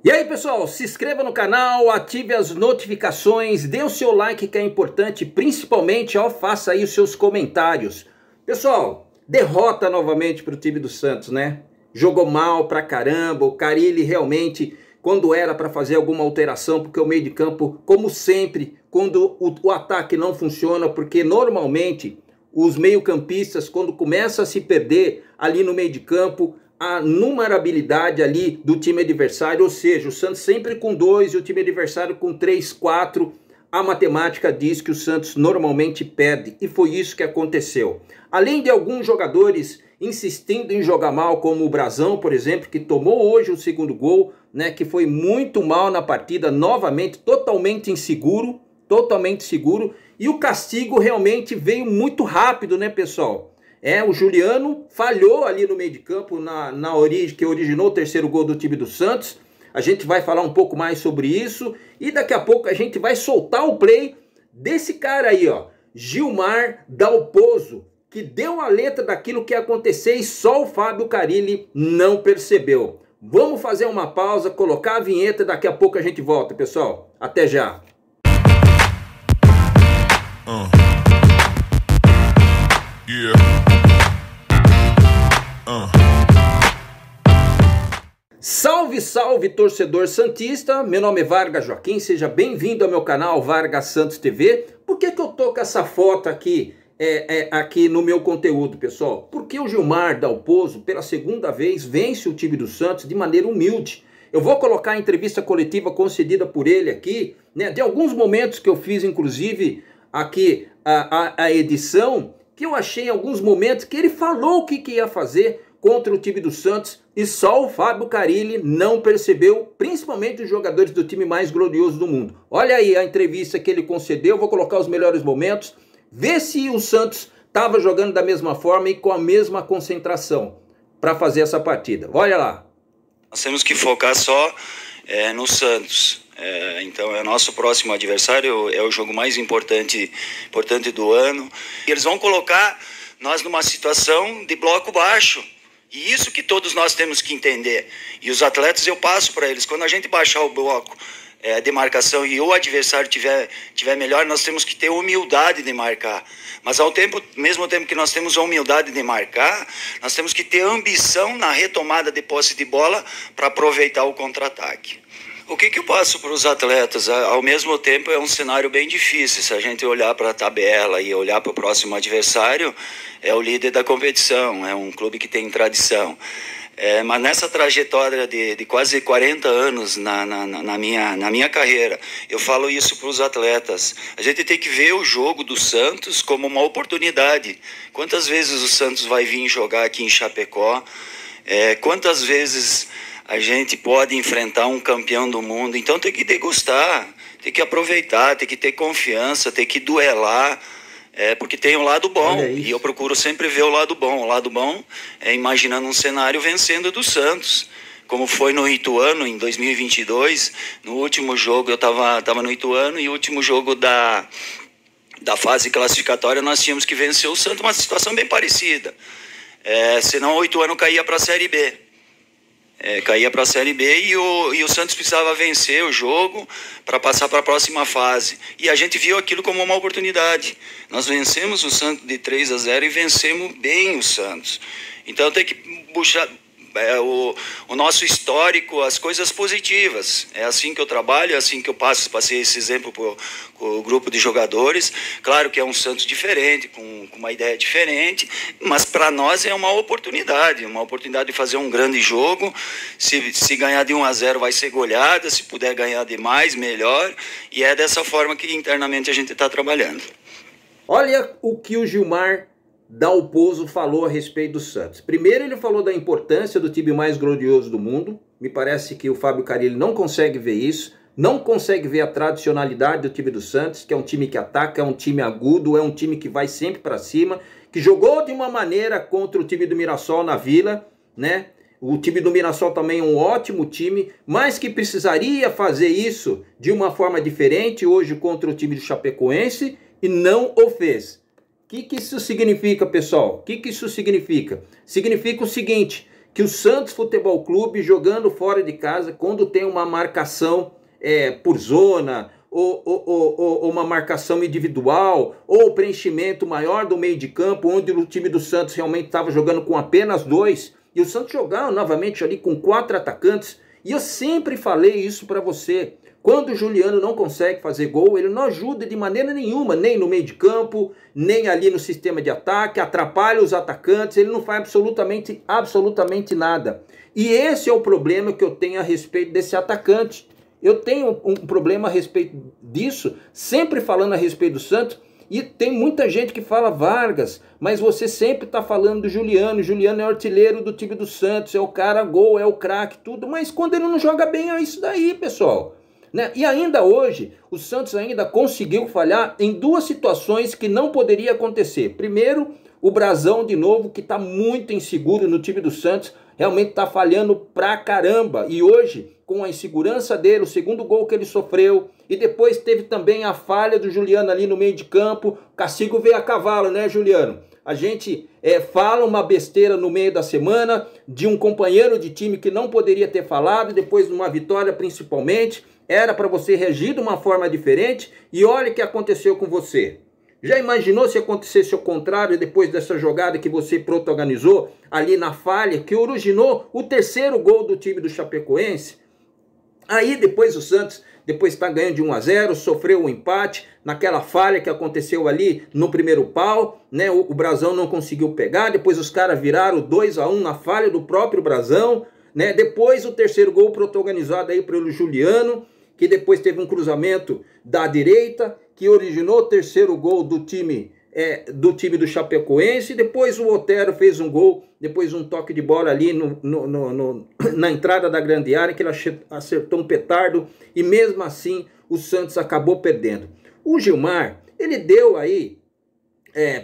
E aí pessoal, se inscreva no canal, ative as notificações, dê o seu like que é importante, principalmente faça aí os seus comentários. Pessoal, derrota novamente para o time do Santos, né? Jogou mal pra caramba, o Carille realmente, quando era para fazer alguma alteração, porque o meio de campo, como sempre, quando o ataque não funciona, porque normalmente os meio-campistas, quando começa a se perder ali no meio de campo, a numerabilidade ali do time adversário, ou seja, o Santos sempre com 2 e o time adversário com 3, 4, a matemática diz que o Santos normalmente perde, e foi isso que aconteceu. Além de alguns jogadores insistindo em jogar mal, como o Brazão, por exemplo, que tomou hoje o segundo gol, né, que foi muito mal na partida, novamente, totalmente inseguro, e o castigo realmente veio muito rápido, né, pessoal? O Juliano falhou ali no meio de campo, na origem que originou o terceiro gol do time do Santos. A gente vai falar um pouco mais sobre isso. E daqui a pouco a gente vai soltar o play desse cara aí, ó, Gilmar Dalpozo, que deu a letra daquilo que ia acontecer e só o Fábio Carille não percebeu. Vamos fazer uma pausa, colocar a vinheta e daqui a pouco a gente volta, pessoal. Até já. Salve, salve, torcedor santista, meu nome é Vargas Joaquim, seja bem-vindo ao meu canal Vargas Santos TV. Por que eu tô com essa foto aqui, aqui no meu conteúdo, pessoal? Porque o Gilmar Dalpozo, pela segunda vez, vence o time do Santos de maneira humilde. Eu vou colocar a entrevista coletiva concedida por ele aqui, né, de alguns momentos que eu fiz, inclusive, aqui a edição, que eu achei em alguns momentos que ele falou o que ia fazer contra o time do Santos e só o Fábio Carille não percebeu, principalmente os jogadores do time mais glorioso do mundo. Olha aí a entrevista que ele concedeu, vou colocar os melhores momentos, vê se o Santos estava jogando da mesma forma e com a mesma concentração para fazer essa partida. Olha lá. Nós temos que focar só no Santos. Então é o nosso próximo adversário, é o jogo mais importante do ano. E eles vão colocar nós numa situação de bloco baixo. E isso que todos nós temos que entender. E os atletas eu passo para eles. Quando a gente baixar o bloco de marcação e o adversário tiver melhor, nós temos que ter humildade de marcar. Mas ao mesmo tempo que nós temos a humildade de marcar, nós temos que ter ambição na retomada de posse de bola para aproveitar o contra-ataque. O que eu passo para os atletas? Ao mesmo tempo é um cenário bem difícil. Se a gente olhar para a tabela e olhar para o próximo adversário, é o líder da competição, é um clube que tem tradição. Mas nessa trajetória de quase 40 anos na minha carreira, eu falo isso para os atletas. A gente tem que ver o jogo do Santos como uma oportunidade. Quantas vezes o Santos vai vir jogar aqui em Chapecó? Quantas vezes a gente pode enfrentar um campeão do mundo? Então tem que degustar, tem que aproveitar, tem que ter confiança, tem que duelar, porque tem o lado bom, e eu procuro sempre ver o lado bom. O lado bom é imaginando um cenário vencendo do Santos, como foi no Ituano em 2022, no último jogo eu estava no Ituano, e o último jogo da fase classificatória nós tínhamos que vencer o Santos, uma situação bem parecida, senão o Ituano caía para a Série B. Caía para a Série B e o Santos precisava vencer o jogo para passar para a próxima fase. E a gente viu aquilo como uma oportunidade. Nós vencemos o Santos de 3-0 e vencemos bem o Santos. Então tem que puxar o nosso histórico, as coisas positivas. É assim que eu trabalho, é assim que eu passei esse exemplo para o grupo de jogadores. Claro que é um Santos diferente, com uma ideia diferente, mas para nós é uma oportunidade de fazer um grande jogo. Se ganhar de 1-0 vai ser goleada, se puder ganhar de mais, melhor, e é dessa forma que internamente a gente está trabalhando. Olha o que o Gilmar Dalpozo falou a respeito do Santos. Primeiro ele falou da importância do time mais glorioso do mundo. Me parece que o Fábio Carille não consegue ver isso, não consegue ver a tradicionalidade do time do Santos, que é um time que ataca, é um time agudo, é um time que vai sempre para cima, que jogou de uma maneira contra o time do Mirassol na Vila, né? O time do Mirassol também é um ótimo time, mas que precisaria fazer isso de uma forma diferente hoje contra o time do Chapecoense e não o fez. O que isso significa, pessoal? O que isso significa? Significa o seguinte, que o Santos Futebol Clube, jogando fora de casa, quando tem uma marcação por zona, ou uma marcação individual, ou preenchimento maior do meio de campo, onde o time do Santos realmente estava jogando com apenas 2, e o Santos jogava novamente ali com 4 atacantes, e eu sempre falei isso para você. Quando o Juliano não consegue fazer gol, ele não ajuda de maneira nenhuma, nem no meio de campo, nem ali no sistema de ataque, atrapalha os atacantes, ele não faz absolutamente nada. E esse é o problema que eu tenho a respeito desse atacante. Eu tenho um problema a respeito disso, sempre falando a respeito do Santos, e tem muita gente que fala, Vargas, mas você sempre está falando do Juliano. O Juliano é o artilheiro do time do Santos, é o cara gol, é o craque, tudo, mas quando ele não joga bem é isso daí, pessoal. Né? E ainda hoje, o Santos ainda conseguiu falhar em 2 situações que não poderia acontecer. Primeiro, o Brazão de novo, que está muito inseguro no time do Santos, realmente está falhando pra caramba. E hoje, com a insegurança dele, o segundo gol que ele sofreu, e depois teve também a falha do Juliano ali no meio de campo, o castigo veio a cavalo, né, Juliano? A gente fala uma besteira no meio da semana de um companheiro de time que não poderia ter falado, depois de uma vitória principalmente, era para você reagir de uma forma diferente, e olha o que aconteceu com você. Já imaginou se acontecesse o contrário depois dessa jogada que você protagonizou ali na falha, que originou o 3º gol do time do Chapecoense? Aí depois o Santos, depois está ganhando de 1-0, sofreu um empate naquela falha que aconteceu ali no primeiro pau, né? O Brazão não conseguiu pegar, depois os caras viraram 2-1 na falha do próprio Brazão, né? Depois o 3º gol protagonizado aí pelo Juliano, que depois teve um cruzamento da direita, que originou o 3º gol do time do Chapecoense. Depois o Otero fez um gol, depois um toque de bola ali na entrada da grande área, que ele acertou um petardo, e mesmo assim o Santos acabou perdendo. O Gilmar, ele deu aí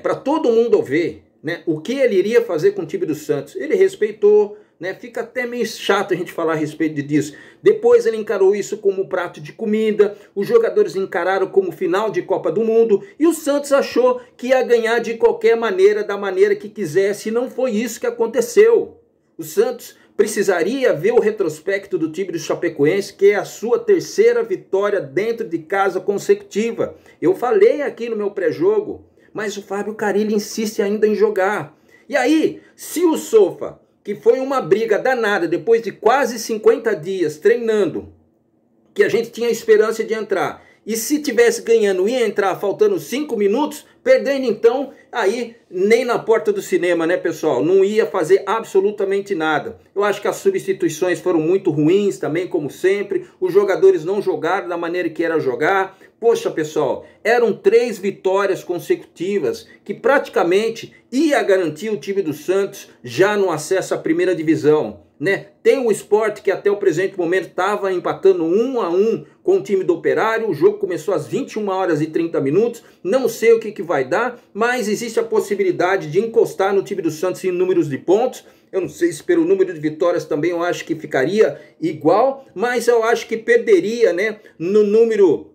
para todo mundo ver, né, o que ele iria fazer com o time do Santos. Ele respeitou, né, fica até meio chato a gente falar a respeito disso. Depois ele encarou isso como prato de comida, os jogadores encararam como final de Copa do Mundo, e o Santos achou que ia ganhar de qualquer maneira, da maneira que quisesse, e não foi isso que aconteceu. O Santos precisaria ver o retrospecto do time do Chapecoense, que é a sua 3ª vitória dentro de casa consecutiva. Eu falei aqui no meu pré-jogo, mas o Fábio Carille insiste ainda em jogar. E aí, se o Sofa, que foi uma briga danada, depois de quase 50 dias treinando, que a gente tinha esperança de entrar, e se tivesse ganhando ia entrar faltando 5 minutos, perdendo então, aí nem na porta do cinema, né, pessoal? Não ia fazer absolutamente nada. Eu acho que as substituições foram muito ruins também, como sempre. Os jogadores não jogaram da maneira que era jogar. Poxa, pessoal, eram 3 vitórias consecutivas que praticamente ia garantir o time do Santos já no acesso à 1ª divisão, né? Tem o Sport, que até o presente momento estava empatando 1-1 com o time do Operário. O jogo começou às 21h30. Não sei o que vai dar, mas existe a possibilidade de encostar no time do Santos em números de pontos. Eu não sei se pelo número de vitórias também eu acho que ficaria igual, mas eu acho que perderia, né, no número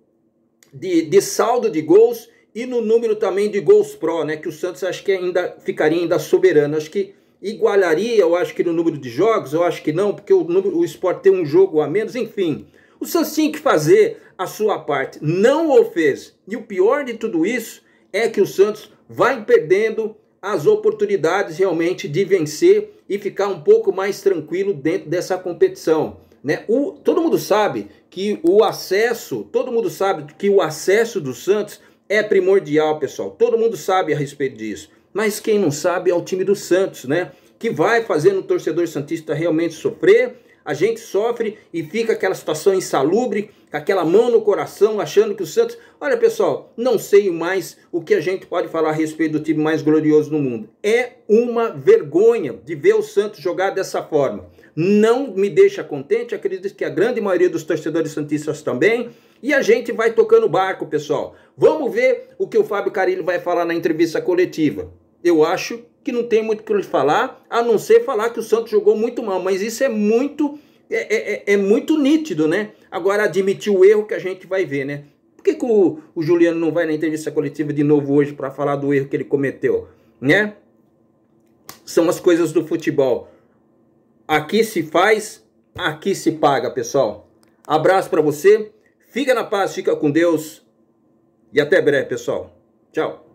de saldo de gols e no número também de gols pró, né, que o Santos acho que ainda ficaria ainda soberano. Acho que igualaria, eu acho que no número de jogos, eu acho que não, porque o Sport tem um jogo a menos, enfim. O Santos tinha que fazer a sua parte, não o fez. E o pior de tudo isso é que o Santos vai perdendo as oportunidades realmente de vencer e ficar um pouco mais tranquilo dentro dessa competição, né? Todo mundo sabe que o acesso do Santos é primordial, pessoal. Todo mundo sabe a respeito disso. Mas quem não sabe é o time do Santos, né? Que vai fazendo o torcedor santista realmente sofrer. A gente sofre e fica aquela situação insalubre, com aquela mão no coração, achando que o Santos... Olha, pessoal, não sei mais o que a gente pode falar a respeito do time mais glorioso do mundo. É uma vergonha de ver o Santos jogar dessa forma. Não me deixa contente, acredito que a grande maioria dos torcedores santistas também. E a gente vai tocando o barco, pessoal. Vamos ver o que o Fábio Carille vai falar na entrevista coletiva. Eu acho que não tem muito o que ele falar, a não ser falar que o Santos jogou muito mal, mas isso é muito nítido, né? Agora admitir o erro que a gente vai ver, né? Por que o Juliano não vai na entrevista coletiva de novo hoje para falar do erro que ele cometeu, né? São as coisas do futebol. Aqui se faz, aqui se paga, pessoal. Abraço para você, fica na paz, fica com Deus e até breve, pessoal. Tchau.